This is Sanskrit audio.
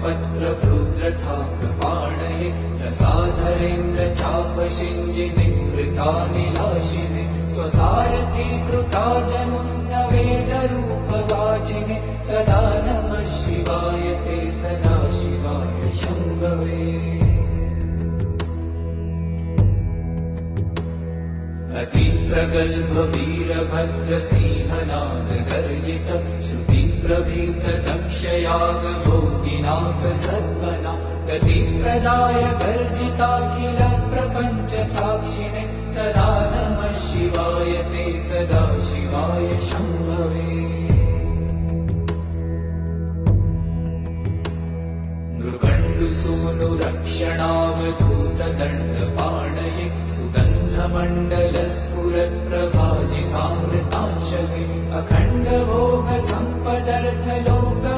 पत्रभृद्रथाकपाणये रसाधरेन्द्र चापशिञ्जिनिकृतानिलाशिने स्वसारथी कृता जनुन्न वेदरूपवाचिने सदा नमः शिवाय ते सदा शिवाय शम्भवे। अतिप्रगल्भ वीरभद्रसिंहनाद गर्जित श्रुतिप्रभीत दक्षयाग भोगिनाथ सद्मना गतिप्रदाय गर्जिताखिल प्रपञ्च साक्षिणे सदा नमः शिवाय ते सदा शिवाय शम्भवे। मृगण्डुसूनुरक्षणावधूत दण्डपाणये सुगन्धमण्डलस्फुरत्प्रभा